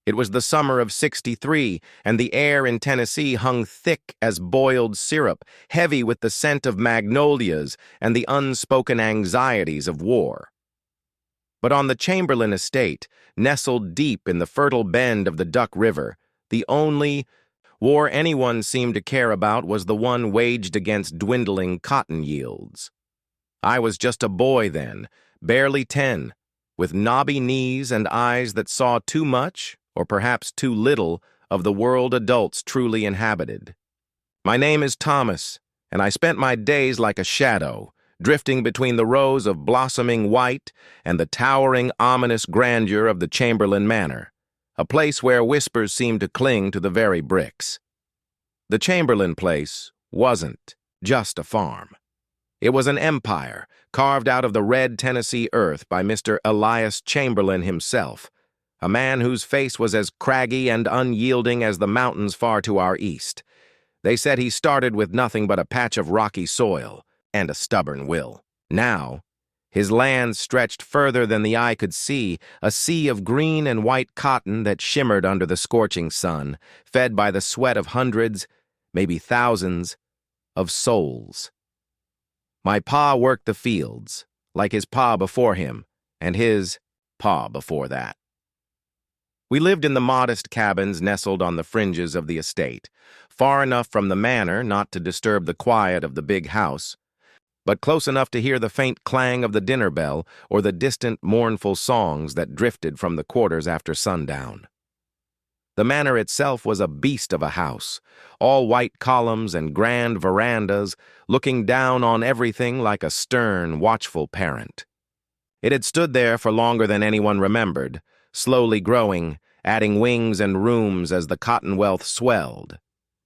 It was the summer of '63, and the air in Tennessee hung thick as boiled syrup, heavy with the scent of magnolias and the unspoken anxieties of war. But on the Chamberlain estate, nestled deep in the fertile bend of the Duck River, the only war anyone seemed to care about was the one waged against dwindling cotton yields. I was just a boy then, barely 10, with knobby knees and eyes that saw too much, or perhaps too little, of the world adults truly inhabited. My name is Thomas, and I spent my days like a shadow, drifting between the rows of blossoming white and the towering, ominous grandeur of the Chamberlain Manor, a place where whispers seemed to cling to the very bricks. The Chamberlain place wasn't just a farm. It was an empire, carved out of the red Tennessee earth by Mr. Elias Chamberlain himself, a man whose face was as craggy and unyielding as the mountains far to our east. They said he started with nothing but a patch of rocky soil and a stubborn will. Now, his land stretched further than the eye could see, a sea of green and white cotton that shimmered under the scorching sun, fed by the sweat of hundreds, maybe thousands, of souls. My pa worked the fields, like his pa before him, and his pa before that. We lived in the modest cabins nestled on the fringes of the estate, far enough from the manor not to disturb the quiet of the big house, but close enough to hear the faint clang of the dinner bell or the distant, mournful songs that drifted from the quarters after sundown. The manor itself was a beast of a house, all white columns and grand verandas, looking down on everything like a stern, watchful parent. It had stood there for longer than anyone remembered, slowly growing, adding wings and rooms as the cottonwealth swelled.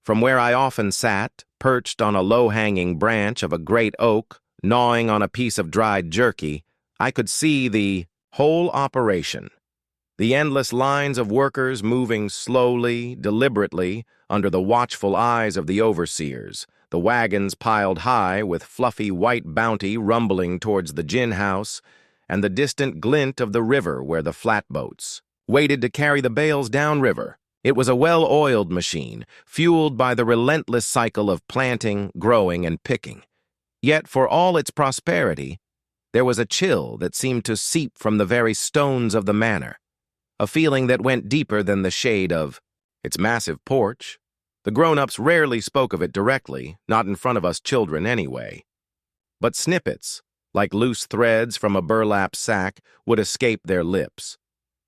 From where I often sat, perched on a low-hanging branch of a great oak, gnawing on a piece of dried jerky, I could see the whole operation. The endless lines of workers moving slowly, deliberately, under the watchful eyes of the overseers, the wagons piled high with fluffy white bounty rumbling towards the gin house, and the distant glint of the river where the flatboats waited to carry the bales downriver. It was a well-oiled machine, fueled by the relentless cycle of planting, growing, and picking. Yet, for all its prosperity, there was a chill that seemed to seep from the very stones of the manor, a feeling that went deeper than the shade of its massive porch. The grown-ups rarely spoke of it directly, not in front of us children anyway. But snippets, like loose threads from a burlap sack, would escape their lips.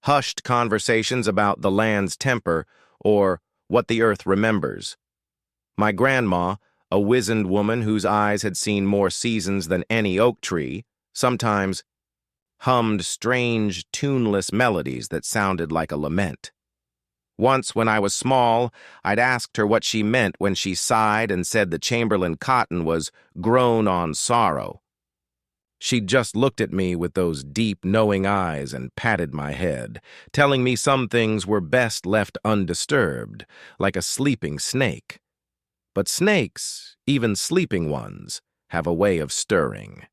Hushed conversations about the land's temper or what the earth remembers. My grandma, a wizened woman whose eyes had seen more seasons than any oak tree, sometimes hummed strange, tuneless melodies that sounded like a lament. Once, when I was small, I'd asked her what she meant when she sighed and said the Chamberlain cotton was grown on sorrow. She'd just looked at me with those deep, knowing eyes and patted my head, telling me some things were best left undisturbed, like a sleeping snake. But snakes, even sleeping ones, have a way of stirring.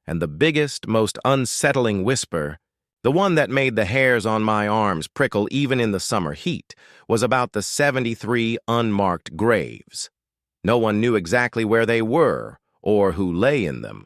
And the biggest, most unsettling whisper, the one that made the hairs on my arms prickle even in the summer heat, was about the 73 unmarked graves. No one knew exactly where they were or who lay in them.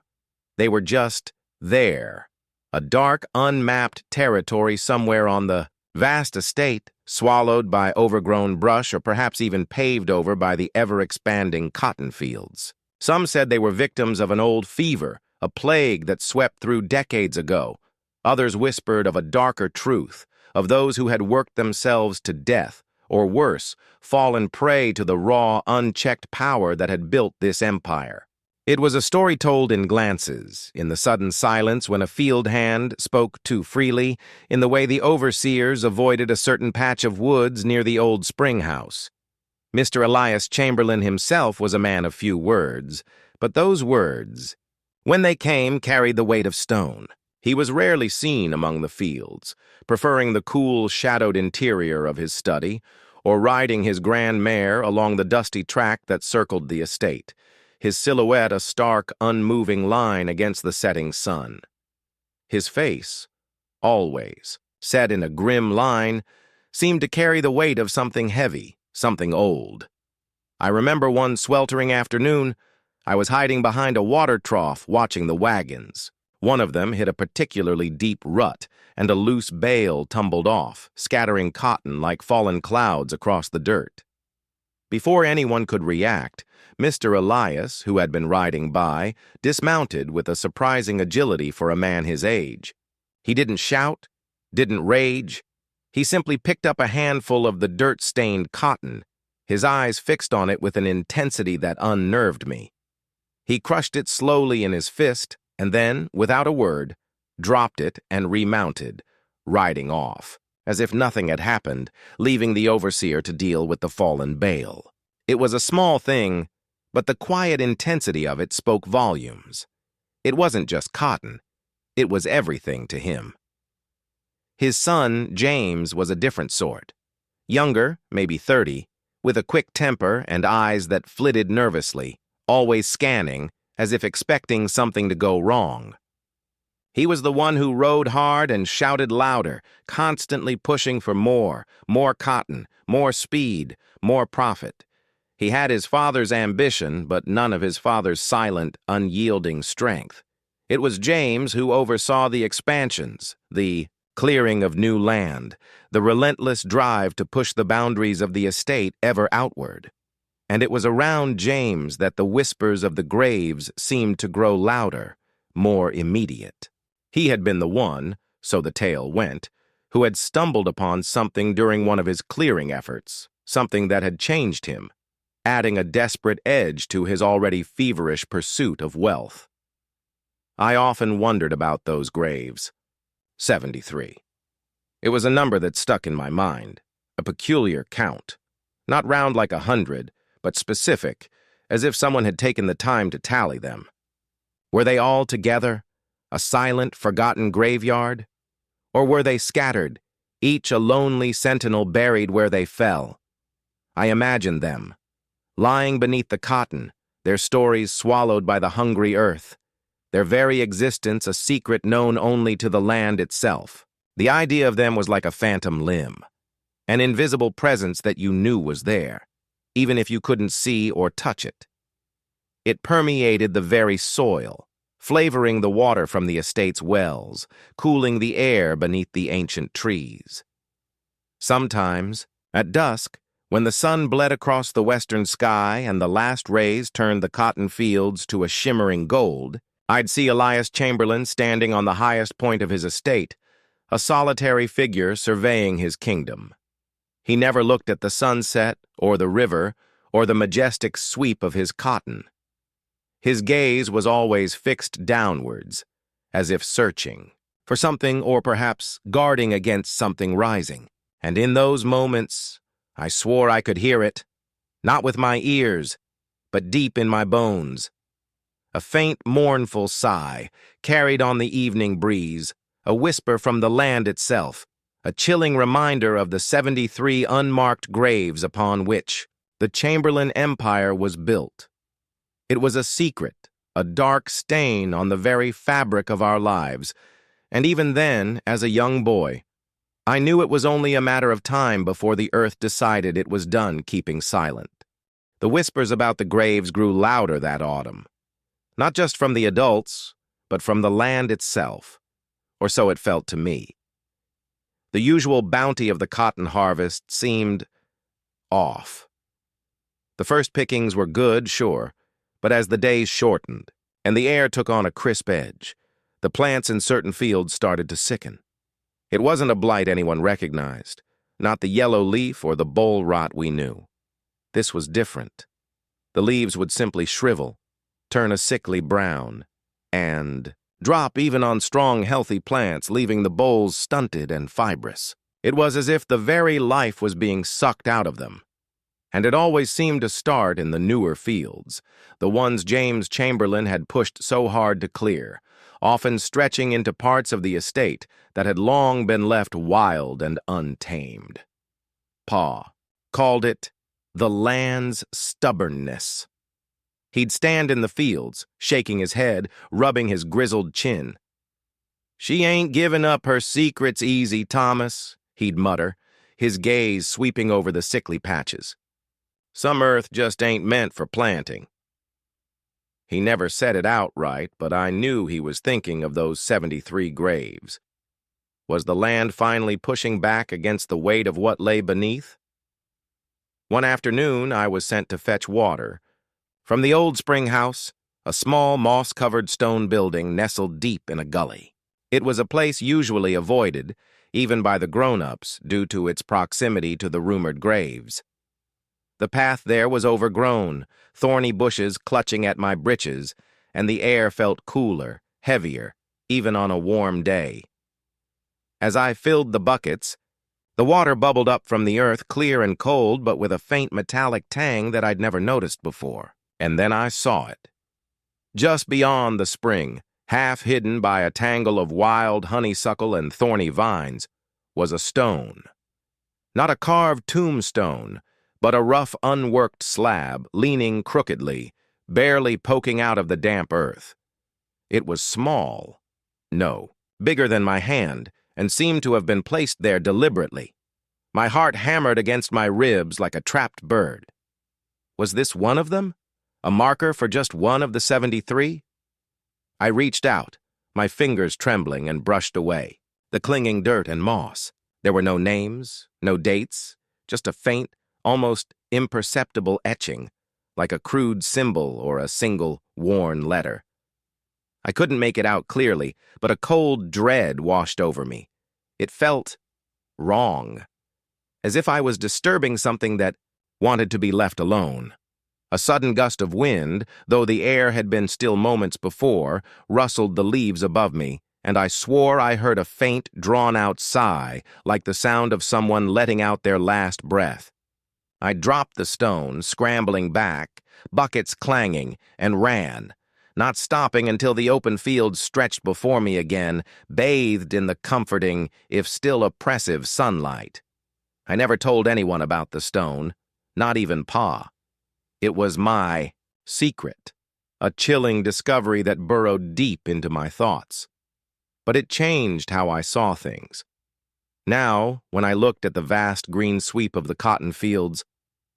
They were just there, a dark, unmapped territory somewhere on the vast estate, swallowed by overgrown brush or perhaps even paved over by the ever-expanding cotton fields. Some said they were victims of an old fever, a plague that swept through decades ago. Others whispered of a darker truth, of those who had worked themselves to death, or worse, fallen prey to the raw, unchecked power that had built this empire. It was a story told in glances, in the sudden silence when a field hand spoke too freely, in the way the overseers avoided a certain patch of woods near the old spring house. Mr. Elias Chamberlain himself was a man of few words, but those words, when they came, carried the weight of stone. He was rarely seen among the fields, preferring the cool, shadowed interior of his study, or riding his grand mare along the dusty track that circled the estate, his silhouette a stark, unmoving line against the setting sun. His face, always, set in a grim line, seemed to carry the weight of something heavy, something old. I remember one sweltering afternoon, I was hiding behind a water trough watching the wagons. One of them hit a particularly deep rut, and a loose bale tumbled off, scattering cotton like fallen clouds across the dirt. Before anyone could react, Mr. Elias, who had been riding by, dismounted with a surprising agility for a man his age. He didn't shout, didn't rage. He simply picked up a handful of the dirt-stained cotton, his eyes fixed on it with an intensity that unnerved me. He crushed it slowly in his fist, and then, without a word, dropped it and remounted, riding off, as if nothing had happened, leaving the overseer to deal with the fallen bale. It was a small thing, but the quiet intensity of it spoke volumes. It wasn't just cotton. It was everything to him. His son, James, was a different sort. Younger, maybe 30, with a quick temper and eyes that flitted nervously, always scanning, as if expecting something to go wrong. He was the one who rode hard and shouted louder, constantly pushing for more cotton, more speed, more profit. He had his father's ambition, but none of his father's silent, unyielding strength. It was James who oversaw the expansions, the clearing of new land, the relentless drive to push the boundaries of the estate ever outward. And it was around James that the whispers of the graves seemed to grow louder, more immediate. He had been the one, so the tale went, who had stumbled upon something during one of his clearing efforts, something that had changed him, adding a desperate edge to his already feverish pursuit of wealth. I often wondered about those graves. 73. It was a number that stuck in my mind, a peculiar count, not round like 100, but specific, as if someone had taken the time to tally them. Were they all together? A silent, forgotten graveyard? Or were they scattered, each a lonely sentinel buried where they fell? I imagined them, lying beneath the cotton, their stories swallowed by the hungry earth, their very existence a secret known only to the land itself. The idea of them was like a phantom limb, an invisible presence that you knew was there, even if you couldn't see or touch it. It permeated the very soil, flavoring the water from the estate's wells, cooling the air beneath the ancient trees. Sometimes, at dusk, when the sun bled across the western sky and the last rays turned the cotton fields to a shimmering gold, I'd see Elias Chamberlain standing on the highest point of his estate, a solitary figure surveying his kingdom. He never looked at the sunset or the river or the majestic sweep of his cotton. His gaze was always fixed downwards, as if searching for something or perhaps guarding against something rising. And in those moments, I swore I could hear it, not with my ears, but deep in my bones. A faint, mournful sigh, carried on the evening breeze, a whisper from the land itself, a chilling reminder of the 73 unmarked graves upon which the Chamberlain Empire was built. It was a secret, a dark stain on the very fabric of our lives, and even then, as a young boy, I knew it was only a matter of time before the earth decided it was done keeping silent. The whispers about the graves grew louder that autumn, not just from the adults, but from the land itself, or so it felt to me. The usual bounty of the cotton harvest seemed off. The first pickings were good, sure, but as the days shortened and the air took on a crisp edge, the plants in certain fields started to sicken. It wasn't a blight anyone recognized, not the yellow leaf or the boll rot we knew. This was different. The leaves would simply shrivel, turn a sickly brown, and drop even on strong, healthy plants, leaving the bolls stunted and fibrous. It was as if the very life was being sucked out of them. And it always seemed to start in the newer fields, the ones James Chamberlain had pushed so hard to clear, often stretching into parts of the estate that had long been left wild and untamed. Pa called it the land's stubbornness. He'd stand in the fields, shaking his head, rubbing his grizzled chin. "She ain't giving up her secrets easy, Thomas," he'd mutter, his gaze sweeping over the sickly patches. Some earth just ain't meant for planting. He never said it outright, but I knew he was thinking of those 73 graves. Was the land finally pushing back against the weight of what lay beneath? One afternoon, I was sent to fetch water. From the old spring house, a small moss-covered stone building nestled deep in a gully. It was a place usually avoided, even by the grown-ups, due to its proximity to the rumored graves. The path there was overgrown, thorny bushes clutching at my breeches, and the air felt cooler, heavier, even on a warm day. As I filled the buckets, the water bubbled up from the earth clear and cold, but with a faint metallic tang that I'd never noticed before. And then I saw it. Just beyond the spring, half hidden by a tangle of wild honeysuckle and thorny vines, was a stone. Not a carved tombstone, but a rough, unworked slab, leaning crookedly, barely poking out of the damp earth. It was small. No, bigger than my hand, and seemed to have been placed there deliberately. My heart hammered against my ribs like a trapped bird. Was this one of them? A marker for just one of the 73? I reached out, my fingers trembling, and brushed away the clinging dirt and moss. There were no names, no dates, just a faint, almost imperceptible etching, like a crude symbol or a single, worn letter. I couldn't make it out clearly, but a cold dread washed over me. It felt wrong, as if I was disturbing something that wanted to be left alone. A sudden gust of wind, though the air had been still moments before, rustled the leaves above me, and I swore I heard a faint, drawn-out sigh, like the sound of someone letting out their last breath. I dropped the stone, scrambling back, buckets clanging, and ran, not stopping until the open field stretched before me again, bathed in the comforting, if still oppressive, sunlight. I never told anyone about the stone, not even Pa. It was my secret, a chilling discovery that burrowed deep into my thoughts. But it changed how I saw things. Now, when I looked at the vast green sweep of the cotton fields,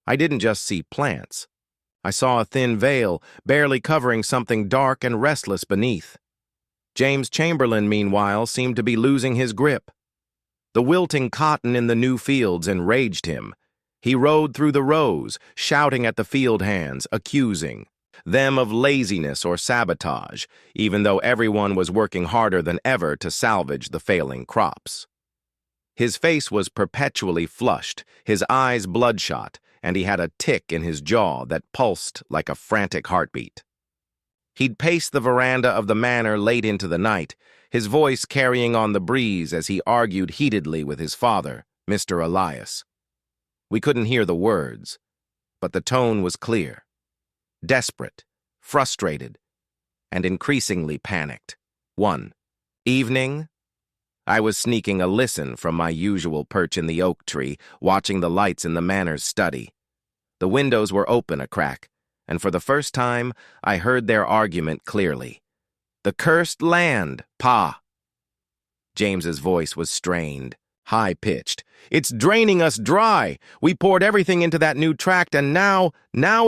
I didn't just see plants. I saw a thin veil, barely covering something dark and restless beneath. James Chamberlain, meanwhile, seemed to be losing his grip. The wilting cotton in the new fields enraged him. He rode through the rows, shouting at the field hands, accusing them of laziness or sabotage, even though everyone was working harder than ever to salvage the failing crops. His face was perpetually flushed, his eyes bloodshot, and he had a tick in his jaw that pulsed like a frantic heartbeat. He'd paced the veranda of the manor late into the night, his voice carrying on the breeze as he argued heatedly with his father, Mr. Elias. We couldn't hear the words, but the tone was clear. Desperate, frustrated, and increasingly panicked. One evening, I was sneaking a listen from my usual perch in the oak tree, watching the lights in the manor's study. The windows were open a crack, and for the first time, I heard their argument clearly. "The cursed land, Pa." James's voice was strained, high-pitched. "It's draining us dry. We poured everything into that new tract, and now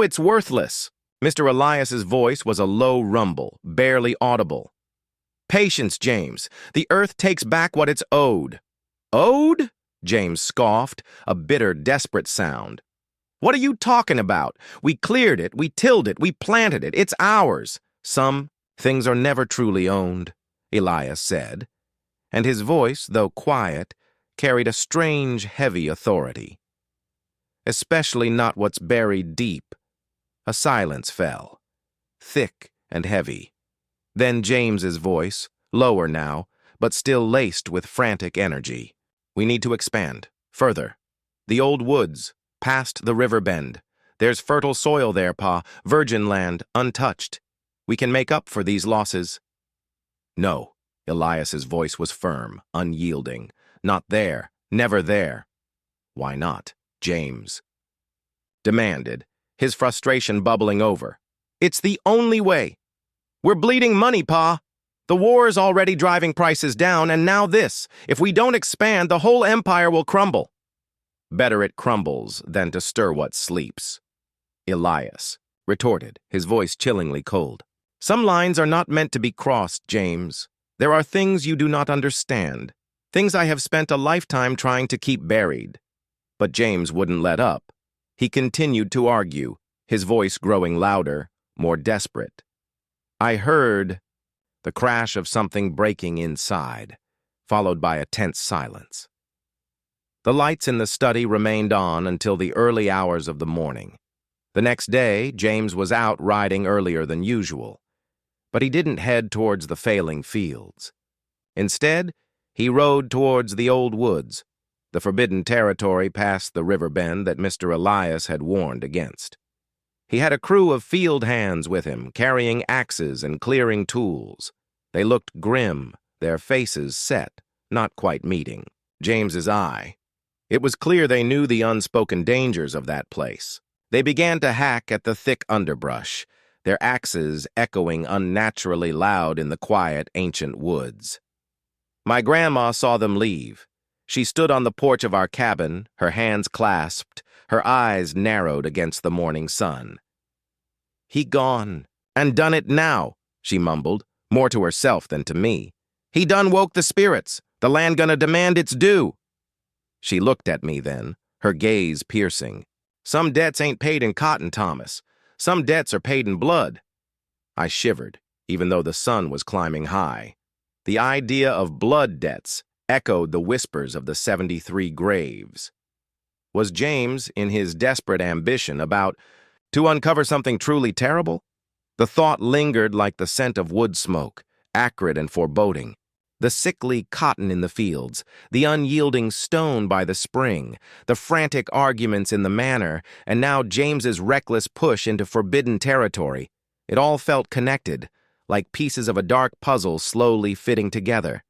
it's worthless." Mr. Elias's voice was a low rumble, barely audible. "Patience, James. The earth takes back what it's owed." "Owed?" James scoffed, a bitter, desperate sound. "What are you talking about? We cleared it, we tilled it, we planted it. It's ours." "Some things are never truly owned," Elias said, and his voice, though quiet, carried a strange, heavy authority. "Especially not what's buried deep." A silence fell, thick and heavy. Then James's voice, lower now, but still laced with frantic energy. "We need to expand, further. The old woods, past the river bend. There's fertile soil there, Pa, virgin land, untouched. We can make up for these losses." "No," Elias's voice was firm, unyielding. "Not there, never there." "Why not?" James demanded, his frustration bubbling over. "It's the only way. We're bleeding money, Pa. The war's already driving prices down, and now this. If we don't expand, the whole empire will crumble." Better it crumbles than to stir what sleeps. Elias retorted, his voice chillingly cold. Some lines are not meant to be crossed, James. There are things you do not understand, things I have spent a lifetime trying to keep buried. But James wouldn't let up. He continued to argue, his voice growing louder, more desperate. I heard the crash of something breaking inside, followed by a tense silence. The lights in the study remained on until the early hours of the morning. The next day, James was out riding earlier than usual, but he didn't head towards the failing fields. Instead, he rode towards the old woods, the forbidden territory past the river bend that Mr. Elias had warned against. He had a crew of field hands with him, carrying axes and clearing tools. They looked grim, their faces set, not quite meeting James's eye. It was clear they knew the unspoken dangers of that place. They began to hack at the thick underbrush, their axes echoing unnaturally loud in the quiet, ancient woods. My grandma saw them leave. She stood on the porch of our cabin, her hands clasped, her eyes narrowed against the morning sun. He gone, and done it now, she mumbled, more to herself than to me. He done woke the spirits. The land gonna demand its due. She looked at me then, her gaze piercing. Some debts ain't paid in cotton, Thomas. Some debts are paid in blood. I shivered, even though the sun was climbing high. The idea of blood debts echoed the whispers of the 73 graves. Was James, in his desperate ambition, about to uncover something truly terrible? The thought lingered like the scent of wood smoke, acrid and foreboding. The sickly cotton in the fields, the unyielding stone by the spring, the frantic arguments in the manor, and now James's reckless push into forbidden territory. It all felt connected, like pieces of a dark puzzle slowly fitting together.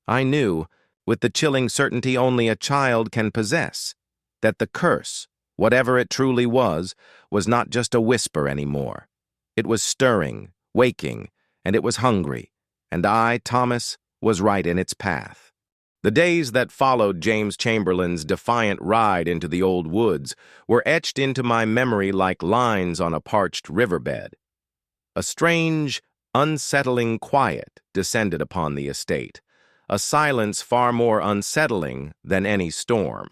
I knew, with the chilling certainty only a child can possess, that the curse, whatever it truly was not just a whisper anymore. It was stirring, waking, and it was hungry, and I, Thomas, was right in its path. The days that followed James Chamberlain's defiant ride into the old woods were etched into my memory like lines on a parched riverbed. A strange, unsettling quiet descended upon the estate, a silence far more unsettling than any storm.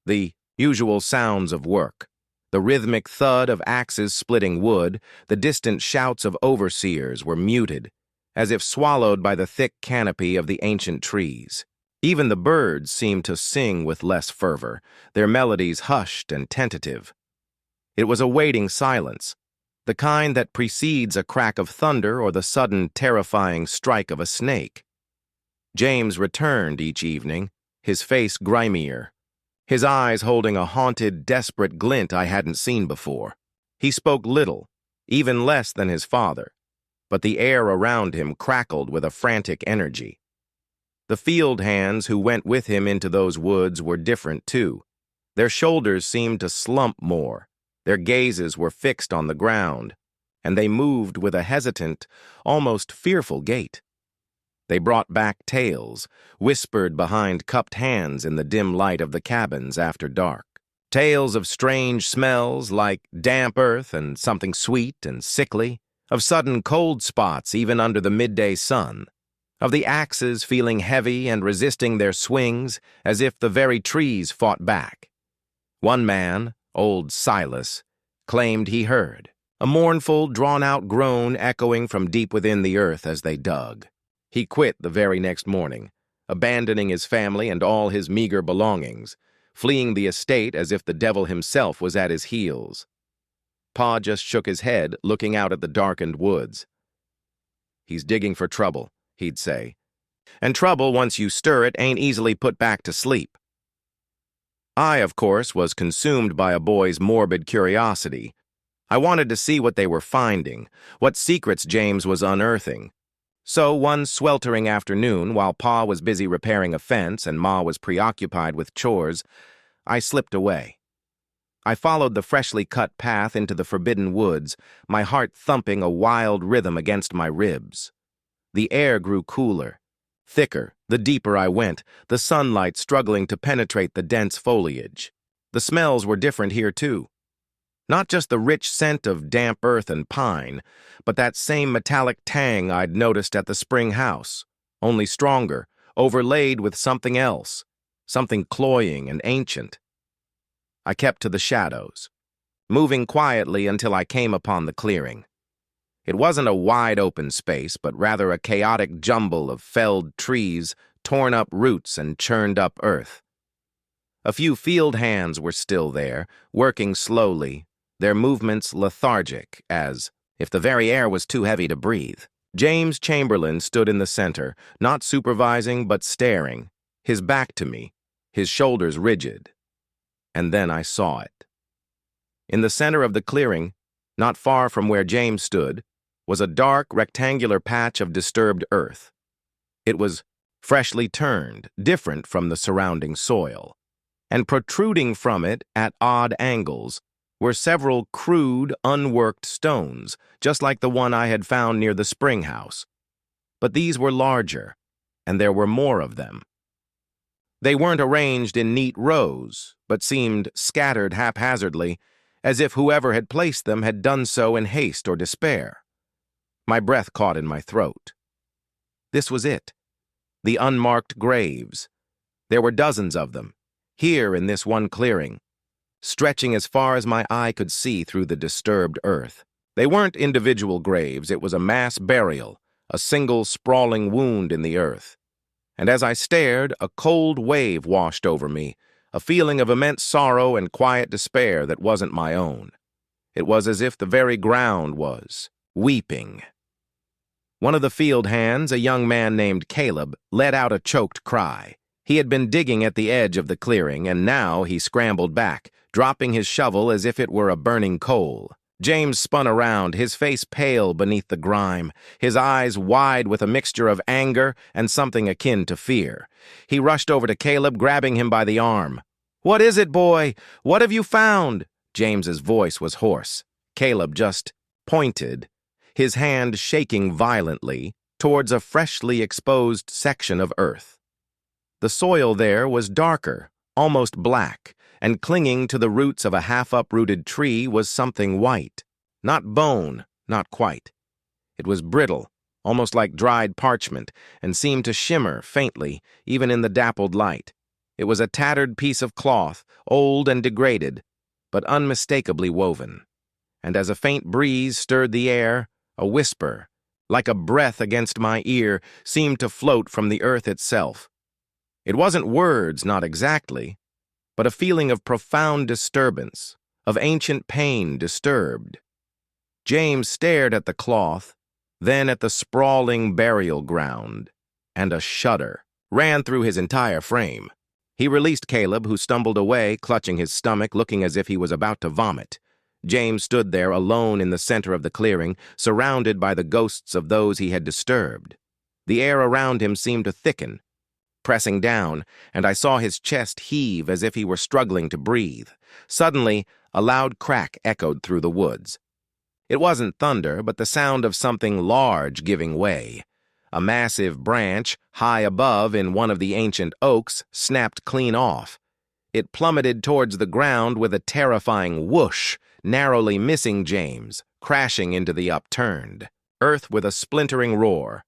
The usual sounds of work, the rhythmic thud of axes splitting wood, the distant shouts of overseers were muted, as if swallowed by the thick canopy of the ancient trees. Even the birds seemed to sing with less fervor, their melodies hushed and tentative. It was a waiting silence, the kind that precedes a crack of thunder or the sudden, terrifying strike of a snake. James returned each evening, his face grimier, his eyes holding a haunted, desperate glint I hadn't seen before. He spoke little, even less than his father, but the air around him crackled with a frantic energy. The field hands who went with him into those woods were different, too. Their shoulders seemed to slump more, their gazes were fixed on the ground, and they moved with a hesitant, almost fearful gait. They brought back tales, whispered behind cupped hands in the dim light of the cabins after dark. Tales of strange smells like damp earth and something sweet and sickly, of sudden cold spots even under the midday sun, of the axes feeling heavy and resisting their swings as if the very trees fought back. One man, old Silas, claimed he heard a mournful, drawn-out groan echoing from deep within the earth as they dug. He quit the very next morning, abandoning his family and all his meager belongings, fleeing the estate as if the devil himself was at his heels. Pa just shook his head, looking out at the darkened woods. He's digging for trouble, he'd say. And trouble, once you stir it, ain't easily put back to sleep. I, of course, was consumed by a boy's morbid curiosity. I wanted to see what they were finding, what secrets James was unearthing. So one sweltering afternoon, while Pa was busy repairing a fence and Ma was preoccupied with chores, I slipped away. I followed the freshly cut path into the forbidden woods, my heart thumping a wild rhythm against my ribs. The air grew cooler, thicker, the The deeper I went, the sunlight struggling to penetrate the dense foliage. The smells were different here, too. Not just the rich scent of damp earth and pine, but that same metallic tang I'd noticed at the spring house, only stronger, overlaid with something else, something cloying and ancient. I kept to the shadows, moving quietly until I came upon the clearing. It wasn't a wide-open space, but rather a chaotic jumble of felled trees, torn-up roots, and churned-up earth. A few field hands were still there, working slowly, their movements lethargic, as if the very air was too heavy to breathe. James Chamberlain stood in the center, not supervising but staring, his back to me, his shoulders rigid. And then I saw it. In the center of the clearing, not far from where James stood, was a dark, rectangular patch of disturbed earth. It was freshly turned, different from the surrounding soil, and protruding from it at odd angles were several crude, unworked stones, just like the one I had found near the spring house. But these were larger, and there were more of them. They weren't arranged in neat rows, but seemed scattered haphazardly, as if whoever had placed them had done so in haste or despair. My breath caught in my throat. This was it. The unmarked graves. There were dozens of them, here in this one clearing, stretching as far as my eye could see through the disturbed earth. They weren't individual graves, it was a mass burial, a single sprawling wound in the earth. And as I stared, a cold wave washed over me, a feeling of immense sorrow and quiet despair that wasn't my own. It was as if the very ground was weeping. One of the field hands, a young man named Caleb, let out a choked cry. He had been digging at the edge of the clearing, and now he scrambled back, dropping his shovel as if it were a burning coal. James spun around, his face pale beneath the grime, his eyes wide with a mixture of anger and something akin to fear. He rushed over to Caleb, grabbing him by the arm. "What is it, boy? What have you found?" James's voice was hoarse. Caleb just pointed, his hand shaking violently, towards a freshly exposed section of earth. The soil there was darker, almost black, and clinging to the roots of a half-uprooted tree was something white. Not bone, not quite. It was brittle, almost like dried parchment, and seemed to shimmer faintly, even in the dappled light. It was a tattered piece of cloth, old and degraded, but unmistakably woven. And as a faint breeze stirred the air, a whisper, like a breath against my ear, seemed to float from the earth itself. It wasn't words, not exactly, but a feeling of profound disturbance, of ancient pain disturbed. James stared at the cloth, then at the sprawling burial ground, and a shudder ran through his entire frame. He released Caleb, who stumbled away, clutching his stomach, looking as if he was about to vomit. James stood there alone in the center of the clearing, surrounded by the ghosts of those he had disturbed. The air around him seemed to thicken, pressing down, and I saw his chest heave as if he were struggling to breathe. Suddenly, a loud crack echoed through the woods. It wasn't thunder, but the sound of something large giving way. A massive branch, high above in one of the ancient oaks, snapped clean off. It plummeted towards the ground with a terrifying whoosh, narrowly missing James, crashing into the upturned earth with a splintering roar.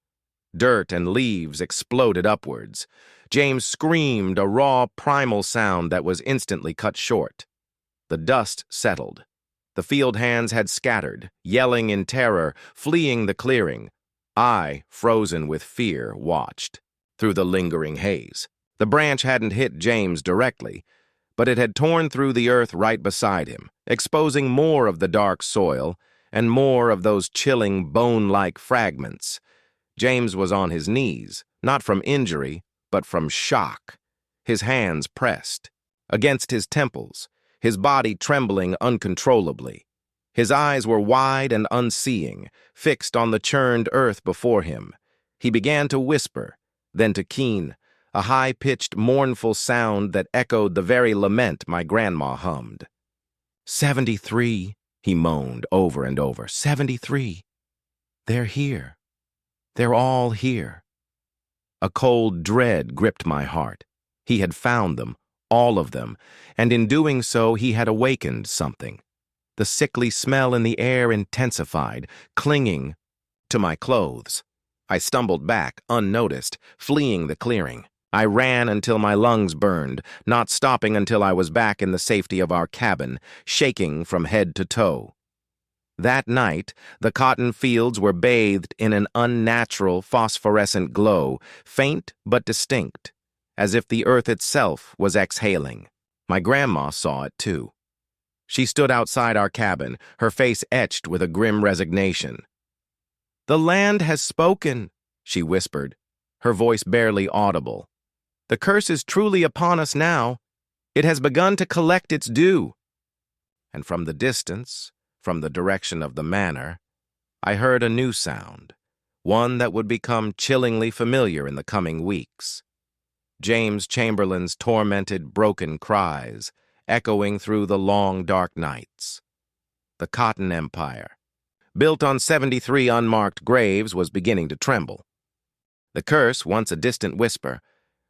Dirt and leaves exploded upwards. James screamed, a raw, primal sound that was instantly cut short. The dust settled. The field hands had scattered, yelling in terror, fleeing the clearing. I, frozen with fear, watched through the lingering haze. The branch hadn't hit James directly, but it had torn through the earth right beside him, exposing more of the dark soil and more of those chilling, bone-like fragments. James was on his knees, not from injury, but from shock, his hands pressed against his temples, his body trembling uncontrollably. His eyes were wide and unseeing, fixed on the churned earth before him. He began to whisper, then to keen, a high-pitched, mournful sound that echoed the very lament my grandma hummed. 73, he moaned over and over. 73. They're here. They're all here. A cold dread gripped my heart. He had found them, all of them, and in doing so he had awakened something. The sickly smell in the air intensified, clinging to my clothes. I stumbled back, unnoticed, fleeing the clearing. I ran until my lungs burned, not stopping until I was back in the safety of our cabin, shaking from head to toe. That night, the cotton fields were bathed in an unnatural phosphorescent glow, faint but distinct, as if the earth itself was exhaling. My grandma saw it too. She stood outside our cabin, her face etched with a grim resignation. "The land has spoken," she whispered, her voice barely audible. "The curse is truly upon us now. It has begun to collect its due." And from the distance, from the direction of the manor, I heard a new sound, one that would become chillingly familiar in the coming weeks. James Chamberlain's tormented, broken cries, echoing through the long, dark nights. The Cotton Empire, built on 73 unmarked graves, was beginning to tremble. The curse, once a distant whisper,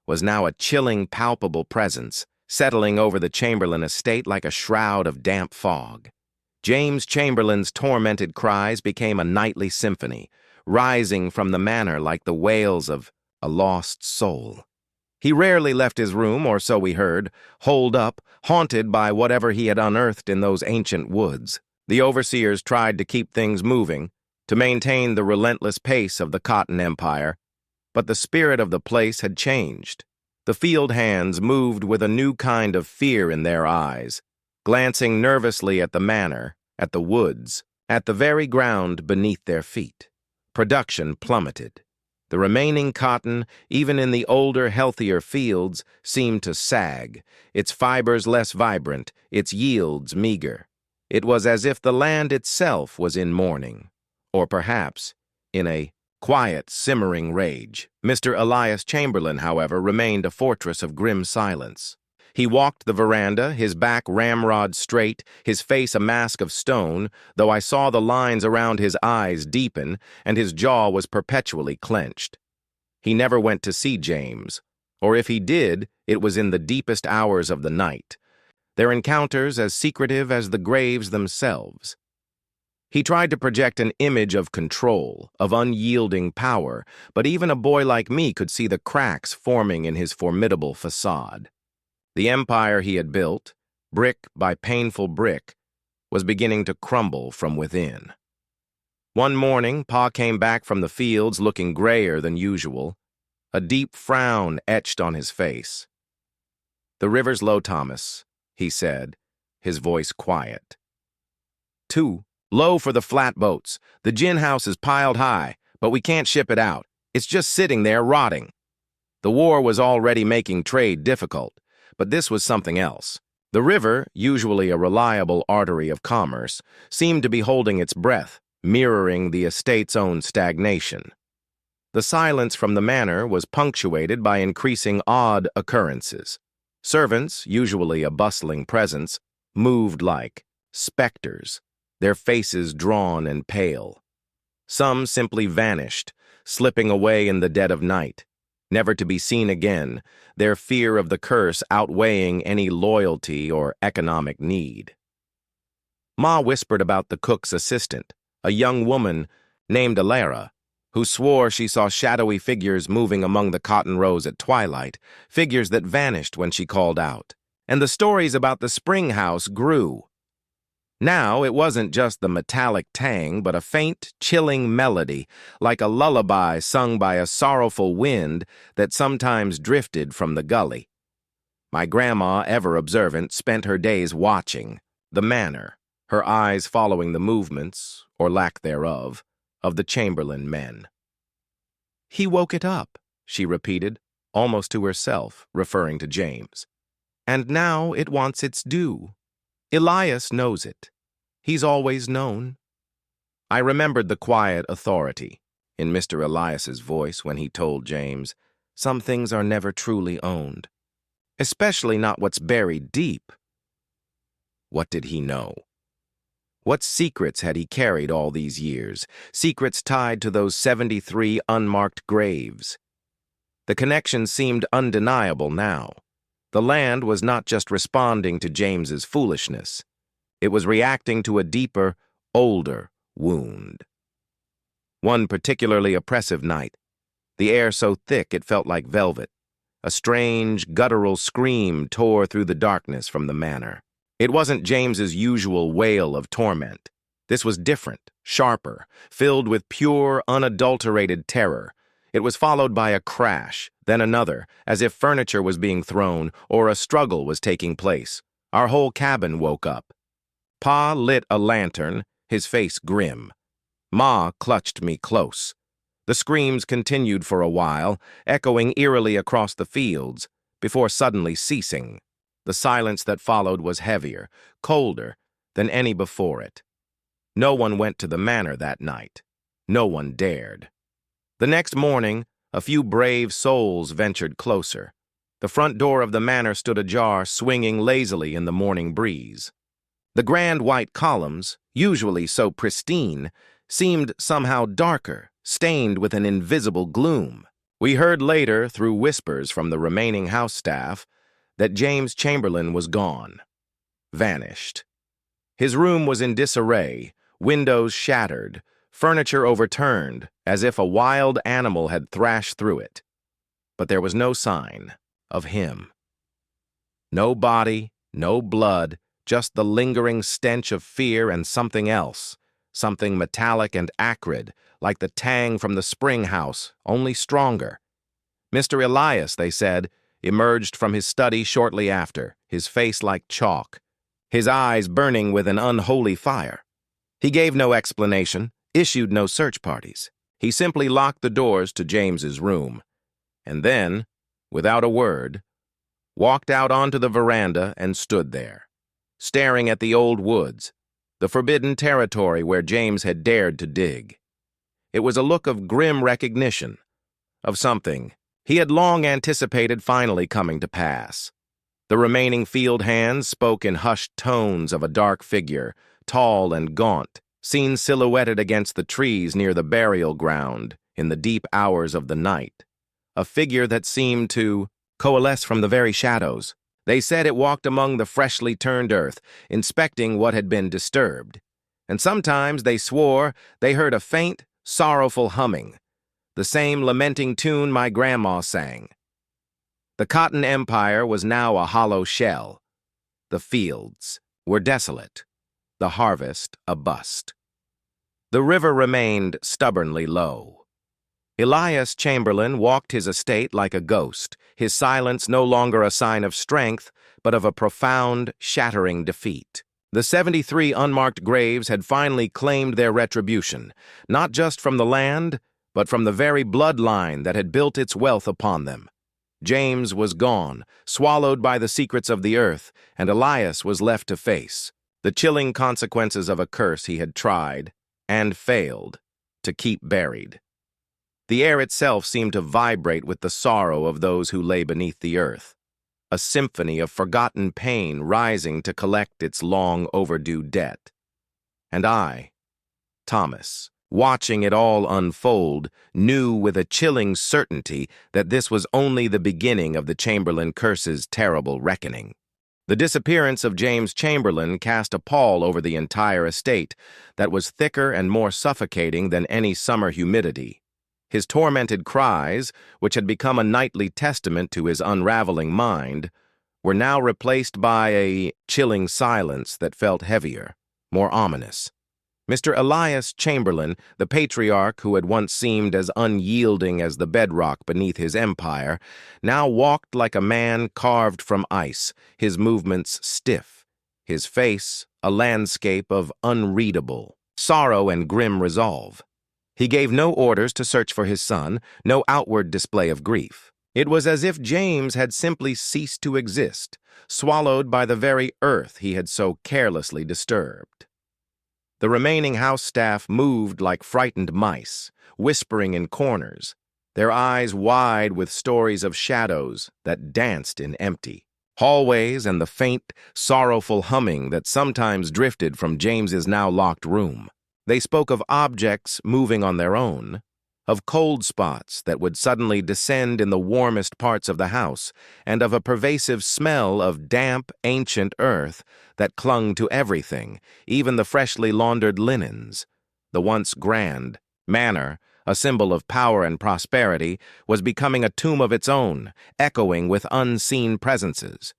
was now a chilling, palpable presence, settling over the Chamberlain estate like a shroud of damp fog. James Chamberlain's tormented cries became a nightly symphony, rising from the manor like the wails of a lost soul. He rarely left his room, or so we heard, holed up, haunted by whatever he had unearthed in those ancient woods. The overseers tried to keep things moving, to maintain the relentless pace of the Cotton Empire, but the spirit of the place had changed. The field hands moved with a new kind of fear in their eyes, glancing nervously at the manor, at the woods, at the very ground beneath their feet. Production plummeted. The remaining cotton, even in the older, healthier fields, seemed to sag, its fibers less vibrant, its yields meager. It was as if the land itself was in mourning, or perhaps in a quiet, simmering rage. Mr. Elias Chamberlain, however, remained a fortress of grim silence. He walked the veranda, his back ramrod straight, his face a mask of stone, though I saw the lines around his eyes deepen, and his jaw was perpetually clenched. He never went to see James, or if he did, it was in the deepest hours of the night, their encounters as secretive as the graves themselves. He tried to project an image of control, of unyielding power, but even a boy like me could see the cracks forming in his formidable facade. The empire he had built, brick by painful brick, was beginning to crumble from within. One morning, Pa came back from the fields looking grayer than usual, a deep frown etched on his face. "The river's low, Thomas," he said, his voice quiet. "Too low for the flatboats. The gin house is piled high, but we can't ship it out. It's just sitting there rotting." The war was already making trade difficult, but this was something else. The river, usually a reliable artery of commerce, seemed to be holding its breath, mirroring the estate's own stagnation. The silence from the manor was punctuated by increasing odd occurrences. Servants, usually a bustling presence, moved like specters, their faces drawn and pale. Some simply vanished, slipping away in the dead of night, never to be seen again, their fear of the curse outweighing any loyalty or economic need. Ma whispered about the cook's assistant, a young woman named Alara, who swore she saw shadowy figures moving among the cotton rows at twilight, figures that vanished when she called out. And the stories about the spring house grew. Now it wasn't just the metallic tang, but a faint, chilling melody, like a lullaby sung by a sorrowful wind that sometimes drifted from the gully. My grandma, ever observant, spent her days watching the manor, her eyes following the movements, or lack thereof, of the Chamberlain men. "He woke it up," she repeated, almost to herself, referring to James. "And now it wants its due. Elias knows it. He's always known." I remembered the quiet authority in Mr. Elias's voice when he told James, "Some things are never truly owned, especially not what's buried deep." What did he know? What secrets had he carried all these years, secrets tied to those 73 unmarked graves? The connection seemed undeniable now. The land was not just responding to James's foolishness. It was reacting to a deeper, older wound. One particularly oppressive night, the air so thick it felt like velvet, a strange, guttural scream tore through the darkness from the manor. It wasn't James's usual wail of torment. This was different, sharper, filled with pure, unadulterated terror. It was followed by a crash, then another, as if furniture was being thrown or a struggle was taking place. Our whole cabin woke up. Pa lit a lantern, his face grim. Ma clutched me close. The screams continued for a while, echoing eerily across the fields, before suddenly ceasing. The silence that followed was heavier, colder than any before it. No one went to the manor that night. No one dared. The next morning, a few brave souls ventured closer. The front door of the manor stood ajar, swinging lazily in the morning breeze. The grand white columns, usually so pristine, seemed somehow darker, stained with an invisible gloom. We heard later, through whispers from the remaining house staff, that James Chamberlain was gone, vanished. His room was in disarray, windows shattered, furniture overturned, as if a wild animal had thrashed through it. But there was no sign of him. No body, no blood, just the lingering stench of fear and something else, something metallic and acrid, like the tang from the spring house, only stronger. Mr. Elias, they said, emerged from his study shortly after, his face like chalk, his eyes burning with an unholy fire. He gave no explanation, issued no search parties. He simply locked the doors to James's room, and then, without a word, walked out onto the veranda and stood there, staring at the old woods, the forbidden territory where James had dared to dig. It was a look of grim recognition, of something he had long anticipated finally coming to pass. The remaining field hands spoke in hushed tones of a dark figure, tall and gaunt, seen silhouetted against the trees near the burial ground in the deep hours of the night. A figure that seemed to coalesce from the very shadows. They said it walked among the freshly turned earth, inspecting what had been disturbed. And sometimes they swore they heard a faint, sorrowful humming, the same lamenting tune my grandma sang. The Cotton Empire was now a hollow shell. The fields were desolate, the harvest a bust. The river remained stubbornly low. Elias Chamberlain walked his estate like a ghost, his silence no longer a sign of strength, but of a profound, shattering defeat. The 73 unmarked graves had finally claimed their retribution, not just from the land, but from the very bloodline that had built its wealth upon them. James was gone, swallowed by the secrets of the earth, and Elias was left to face the chilling consequences of a curse he had tried, and failed, to keep buried. The air itself seemed to vibrate with the sorrow of those who lay beneath the earth, a symphony of forgotten pain rising to collect its long overdue debt. And I, Thomas, watching it all unfold, knew with a chilling certainty that this was only the beginning of the Chamberlain curse's terrible reckoning. The disappearance of James Chamberlain cast a pall over the entire estate that was thicker and more suffocating than any summer humidity. His tormented cries, which had become a nightly testament to his unraveling mind, were now replaced by a chilling silence that felt heavier, more ominous. Mr. Elias Chamberlain, the patriarch who had once seemed as unyielding as the bedrock beneath his empire, now walked like a man carved from ice, his movements stiff, his face a landscape of unreadable sorrow and grim resolve. He gave no orders to search for his son, no outward display of grief. It was as if James had simply ceased to exist, swallowed by the very earth he had so carelessly disturbed. The remaining house staff moved like frightened mice, whispering in corners, their eyes wide with stories of shadows that danced in empty hallways and the faint, sorrowful humming that sometimes drifted from James's now locked room. They spoke of objects moving on their own, of cold spots that would suddenly descend in the warmest parts of the house, and of a pervasive smell of damp, ancient earth that clung to everything, even the freshly laundered linens. The once grand manor, a symbol of power and prosperity, was becoming a tomb of its own, echoing with unseen presences.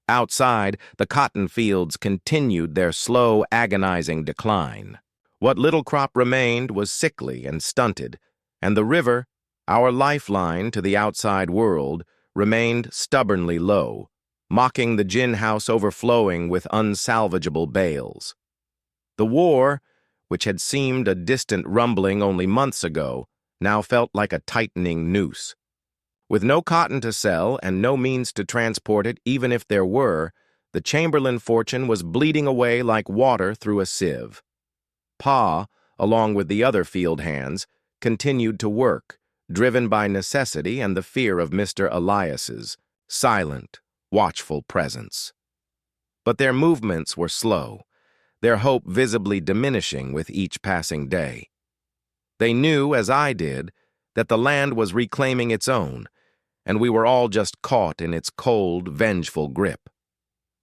Outside, the cotton fields continued their slow, agonizing decline. What little crop remained was sickly and stunted, and the river, our lifeline to the outside world, remained stubbornly low, mocking the gin house overflowing with unsalvageable bales. The war, which had seemed a distant rumbling only months ago, now felt like a tightening noose. With no cotton to sell and no means to transport it even if there were, the Chamberlain fortune was bleeding away like water through a sieve. Pa, along with the other field hands, continued to work, driven by necessity and the fear of Mr. Elias's silent, watchful presence. But their movements were slow, their hope visibly diminishing with each passing day. They knew, as I did, that the land was reclaiming its own, and we were all just caught in its cold, vengeful grip.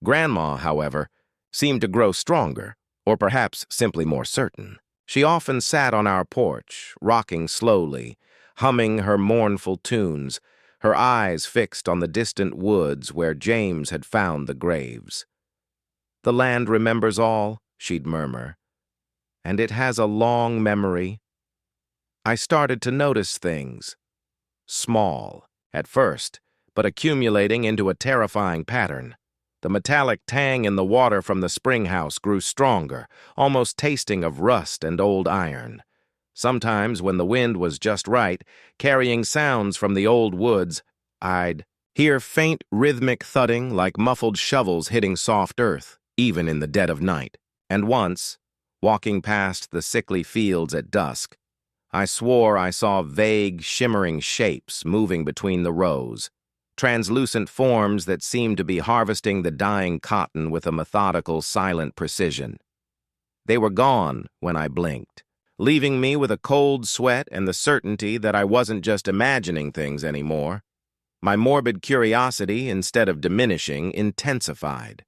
Grandma, however, seemed to grow stronger, or perhaps simply more certain. She often sat on our porch, rocking slowly, humming her mournful tunes, her eyes fixed on the distant woods where James had found the graves. "The land remembers all," she'd murmur, "and it has a long memory." I started to notice things. Small, at first, but accumulating into a terrifying pattern. The metallic tang in the water from the spring house grew stronger, almost tasting of rust and old iron. Sometimes, when the wind was just right, carrying sounds from the old woods, I'd hear faint rhythmic thudding like muffled shovels hitting soft earth, even in the dead of night. And once, walking past the sickly fields at dusk, I swore I saw vague, shimmering shapes moving between the rows, translucent forms that seemed to be harvesting the dying cotton with a methodical, silent precision. They were gone when I blinked, leaving me with a cold sweat and the certainty that I wasn't just imagining things anymore. My morbid curiosity, instead of diminishing, intensified.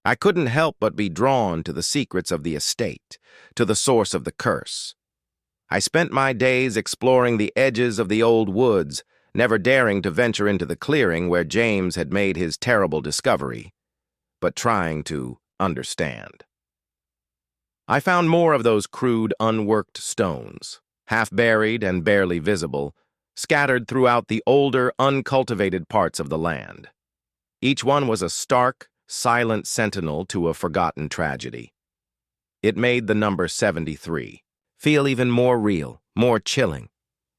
I couldn't help but be drawn to the secrets of the estate, to the source of the curse. I spent my days exploring the edges of the old woods, never daring to venture into the clearing where James had made his terrible discovery, but trying to understand. I found more of those crude, unworked stones, half-buried and barely visible, scattered throughout the older, uncultivated parts of the land. Each one was a stark, silent sentinel to a forgotten tragedy. It made the number 73 feel even more real, more chilling.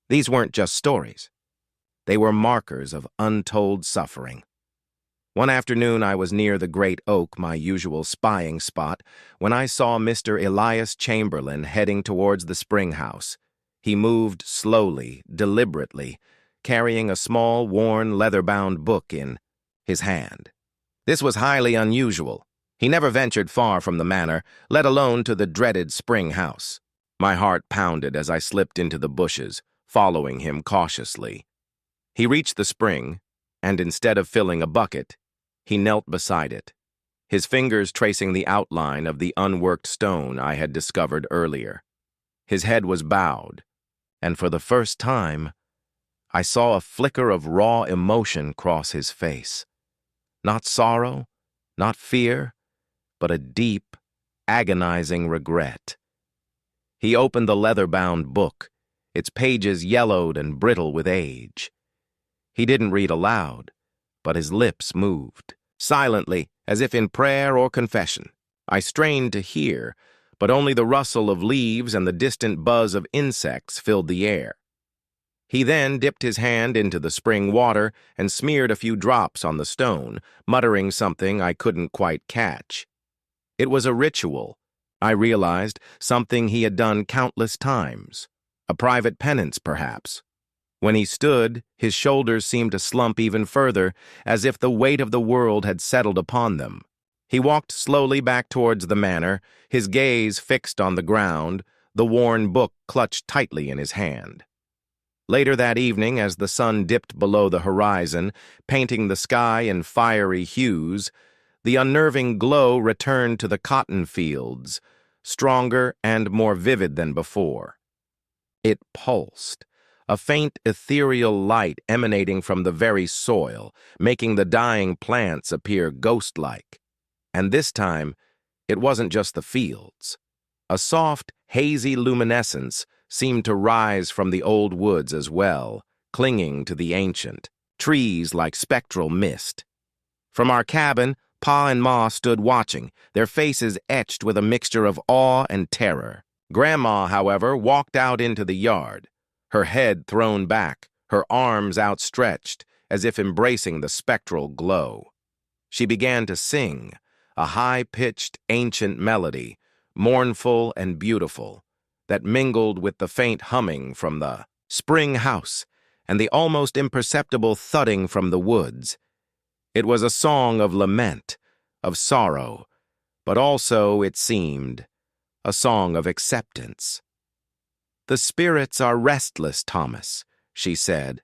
These weren't just stories. They were markers of untold suffering. One afternoon I was near the great oak, my usual spying spot, when I saw Mr. Elias Chamberlain heading towards the spring house. He moved slowly, deliberately, carrying a small, worn, leather-bound book in his hand. This was highly unusual. He never ventured far from the manor, let alone to the dreaded spring house. My heart pounded as I slipped into the bushes, following him cautiously. He reached the spring, and instead of filling a bucket, he knelt beside it, his fingers tracing the outline of the unworked stone I had discovered earlier. His head was bowed, and for the first time, I saw a flicker of raw emotion cross his face. Not sorrow, not fear, but a deep, agonizing regret. He opened the leather-bound book, its pages yellowed and brittle with age. He didn't read aloud, but his lips moved, silently, as if in prayer or confession. I strained to hear, but only the rustle of leaves and the distant buzz of insects filled the air. He then dipped his hand into the spring water and smeared a few drops on the stone, muttering something I couldn't quite catch. It was a ritual, I realized, something he had done countless times. A private penance, perhaps. When he stood, his shoulders seemed to slump even further, as if the weight of the world had settled upon them. He walked slowly back towards the manor, his gaze fixed on the ground, the worn book clutched tightly in his hand. Later that evening, as the sun dipped below the horizon, painting the sky in fiery hues, the unnerving glow returned to the cotton fields, stronger and more vivid than before. It pulsed, a faint ethereal light emanating from the very soil, making the dying plants appear ghost-like. And this time, it wasn't just the fields. A soft, hazy luminescence seemed to rise from the old woods as well, clinging to the ancient trees like spectral mist. From our cabin, Pa and Ma stood watching, their faces etched with a mixture of awe and terror. Grandma, however, walked out into the yard, her head thrown back, her arms outstretched, as if embracing the spectral glow. She began to sing, a high-pitched ancient melody, mournful and beautiful, that mingled with the faint humming from the spring house and the almost imperceptible thudding from the woods. It was a song of lament, of sorrow, but also, it seemed, a song of acceptance. "The spirits are restless, Thomas," she said,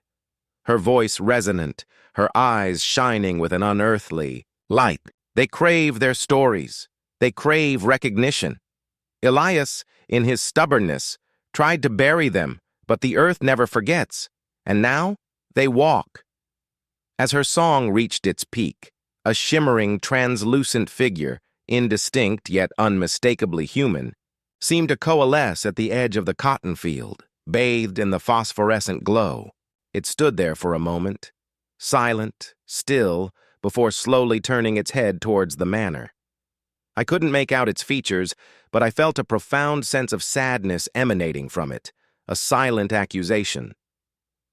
her voice resonant, her eyes shining with an unearthly light. "They crave their stories. They crave recognition. Elias, in his stubbornness, tried to bury them, but the earth never forgets, and now they walk." As her song reached its peak, a shimmering, translucent figure, indistinct yet unmistakably human, seemed to coalesce at the edge of the cotton field, bathed in the phosphorescent glow. It stood there for a moment, silent, still, before slowly turning its head towards the manor. I couldn't make out its features, but I felt a profound sense of sadness emanating from it, a silent accusation.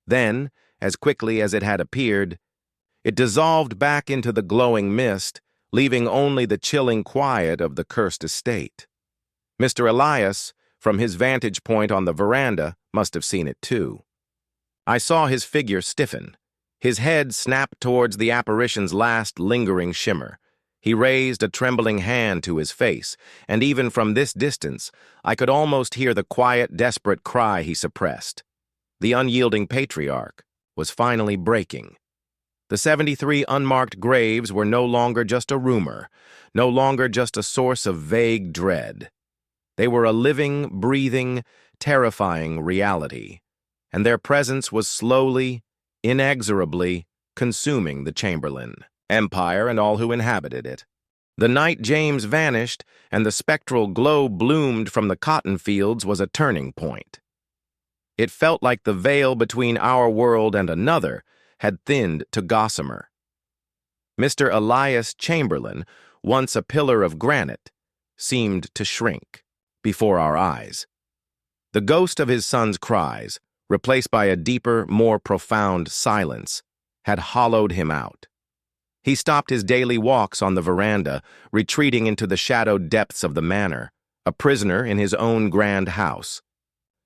Then, as quickly as it had appeared, it dissolved back into the glowing mist, leaving only the chilling quiet of the cursed estate. Mr. Elias, from his vantage point on the veranda, must have seen it too. I saw his figure stiffen. His head snapped towards the apparition's last lingering shimmer. He raised a trembling hand to his face, and even from this distance, I could almost hear the quiet, desperate cry he suppressed. The unyielding patriarch was finally breaking. The 73 unmarked graves were no longer just a rumor, no longer just a source of vague dread. They were a living, breathing, terrifying reality, and their presence was slowly, inexorably consuming the Chamberlain Empire and all who inhabited it. The night James vanished and the spectral glow bloomed from the cotton fields was a turning point. It felt like the veil between our world and another had thinned to gossamer. Mr. Elias Chamberlain, once a pillar of granite, seemed to shrink before our eyes. The ghost of his son's cries, replaced by a deeper, more profound silence, had hollowed him out. He stopped his daily walks on the veranda, retreating into the shadowed depths of the manor, a prisoner in his own grand house.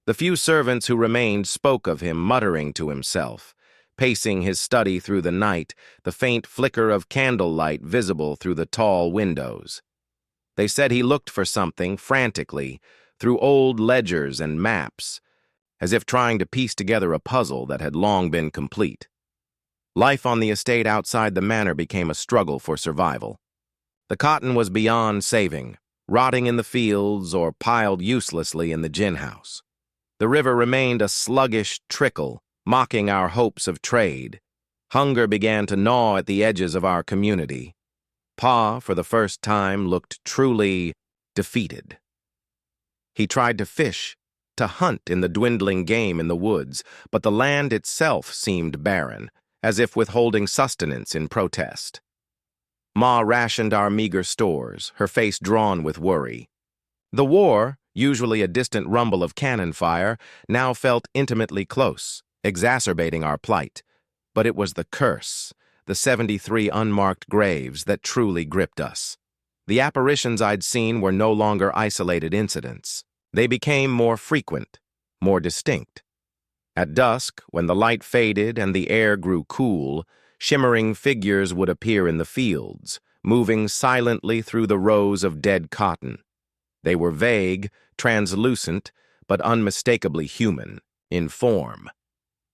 The few servants who remained spoke of him, muttering to himself, pacing his study through the night, the faint flicker of candlelight visible through the tall windows. They said he looked for something frantically through old ledgers and maps, as if trying to piece together a puzzle that had long been complete. Life on the estate outside the manor became a struggle for survival. The cotton was beyond saving, rotting in the fields or piled uselessly in the gin house. The river remained a sluggish trickle, mocking our hopes of trade. Hunger began to gnaw at the edges of our community. Pa, for the first time, looked truly defeated. He tried to fish, to hunt in the dwindling game in the woods, but the land itself seemed barren, as if withholding sustenance in protest. Ma rationed our meager stores, her face drawn with worry. The war, usually a distant rumble of cannon fire, now felt intimately close, exacerbating our plight. But it was the curse, the 73 unmarked graves, that truly gripped us. The apparitions I'd seen were no longer isolated incidents. They became more frequent, more distinct. At dusk, when the light faded and the air grew cool, shimmering figures would appear in the fields, moving silently through the rows of dead cotton. They were vague, translucent, but unmistakably human, in form.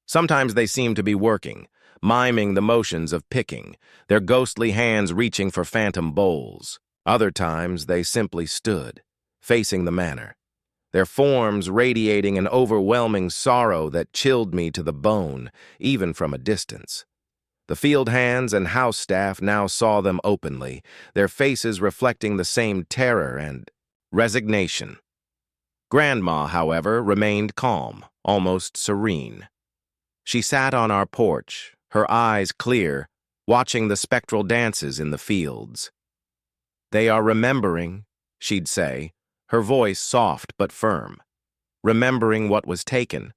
Sometimes they seemed to be working, miming the motions of picking, their ghostly hands reaching for phantom bowls. Other times they simply stood, facing the manor, their forms radiating an overwhelming sorrow that chilled me to the bone, even from a distance. The field hands and house staff now saw them openly, their faces reflecting the same terror and resignation. Grandma, however, remained calm, almost serene. She sat on our porch, her eyes clear, watching the spectral dances in the fields. "They are remembering," she'd say, her voice soft but firm. "Remembering what was taken,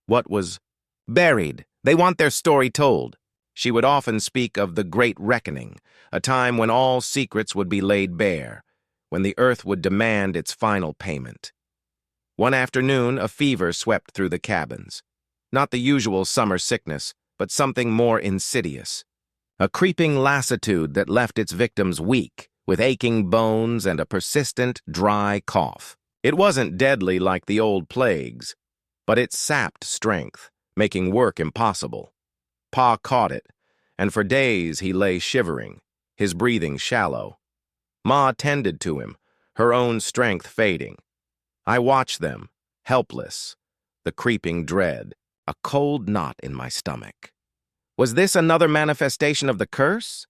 what was buried. They want their story told." She would often speak of the Great Reckoning, a time when all secrets would be laid bare, when the earth would demand its final payment. One afternoon, a fever swept through the cabins. Not the usual summer sickness, but something more insidious. A creeping lassitude that left its victims weak, with aching bones and a persistent, dry cough. It wasn't deadly like the old plagues, but it sapped strength, making work impossible. Pa caught it, and for days he lay shivering, his breathing shallow. Ma tended to him, her own strength fading. I watched them, helpless, the creeping dread, a cold knot in my stomach. Was this another manifestation of the curse?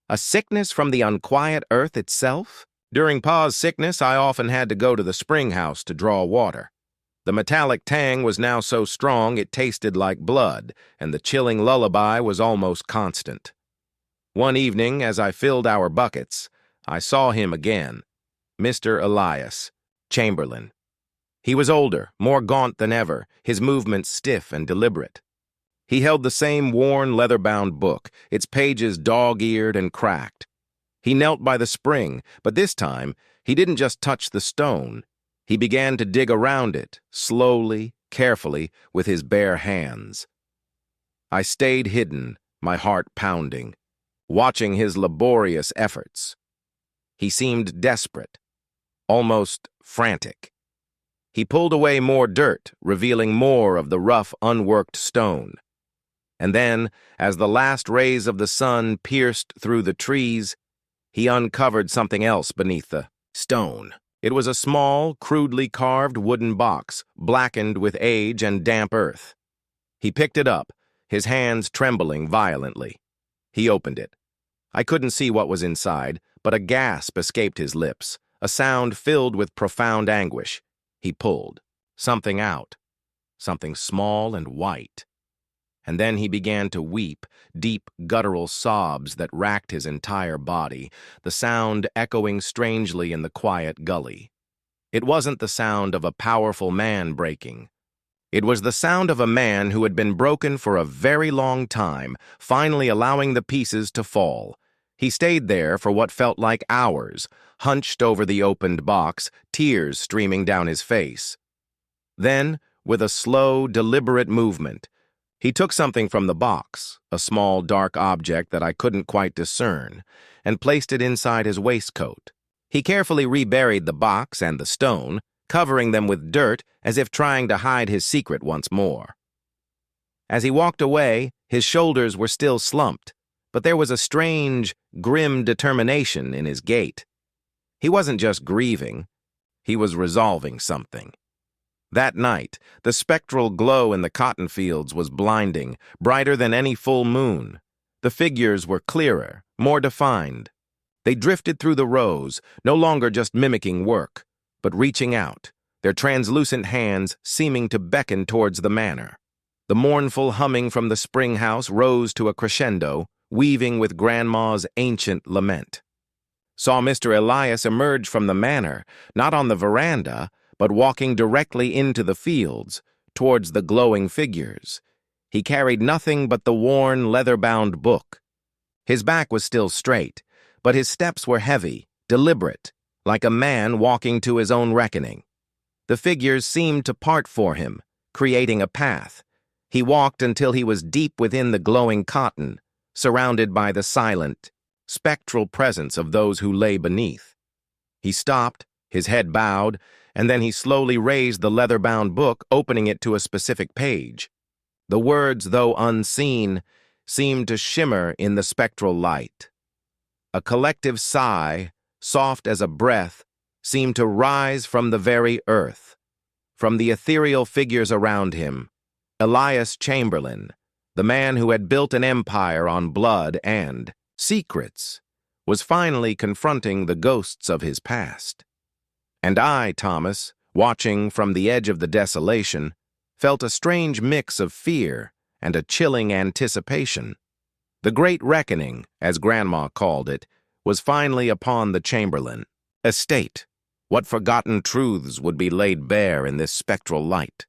A sickness from the unquiet earth itself? During Pa's sickness, I often had to go to the spring house to draw water. The metallic tang was now so strong it tasted like blood, and the chilling lullaby was almost constant. One evening, as I filled our buckets, I saw him again, Mr. Elias, Chamberlain. He was older, more gaunt than ever, his movements stiff and deliberate. He held the same worn, leather-bound book, its pages dog-eared and cracked. He knelt by the spring, but this time he didn't just touch the stone. He began to dig around it, slowly, carefully, with his bare hands. I stayed hidden, my heart pounding, watching his laborious efforts. He seemed desperate, almost frantic. He pulled away more dirt, revealing more of the rough, unworked stone. And then, as the last rays of the sun pierced through the trees, he uncovered something else beneath the stone. It was a small, crudely carved wooden box, blackened with age and damp earth. He picked it up, his hands trembling violently. He opened it. I couldn't see what was inside, but a gasp escaped his lips, a sound filled with profound anguish. He pulled something out, something small and white. And then he began to weep, deep guttural sobs that racked his entire body, the sound echoing strangely in the quiet gully. It wasn't the sound of a powerful man breaking. It was the sound of a man who had been broken for a very long time, finally allowing the pieces to fall. He stayed there for what felt like hours, hunched over the opened box, tears streaming down his face. Then, with a slow, deliberate movement, he took something from the box, a small dark object that I couldn't quite discern, and placed it inside his waistcoat. He carefully reburied the box and the stone, covering them with dirt as if trying to hide his secret once more. As he walked away, his shoulders were still slumped, but there was a strange, grim determination in his gait. He wasn't just grieving, he was resolving something. That night, the spectral glow in the cotton fields was blinding, brighter than any full moon. The figures were clearer, more defined. They drifted through the rows, no longer just mimicking work, but reaching out, their translucent hands seeming to beckon towards the manor. The mournful humming from the spring house rose to a crescendo, weaving with Grandma's ancient lament. Saw Mr. Elias emerge from the manor, not on the veranda, but walking directly into the fields, towards the glowing figures. He carried nothing but the worn, leather-bound book. His back was still straight, but his steps were heavy, deliberate, like a man walking to his own reckoning. The figures seemed to part for him, creating a path. He walked until he was deep within the glowing cotton, surrounded by the silent, spectral presence of those who lay beneath. He stopped, his head bowed, and then he slowly raised the leather-bound book, opening it to a specific page. The words, though unseen, seemed to shimmer in the spectral light. A collective sigh, soft as a breath, seemed to rise from the very earth. From the ethereal figures around him, Elias Chamberlain, the man who had built an empire on blood and secrets, was finally confronting the ghosts of his past. And I, Thomas, watching from the edge of the desolation, felt a strange mix of fear and a chilling anticipation. The Great Reckoning, as Grandma called it, was finally upon the Chamberlain estate. What forgotten truths would be laid bare in this spectral light?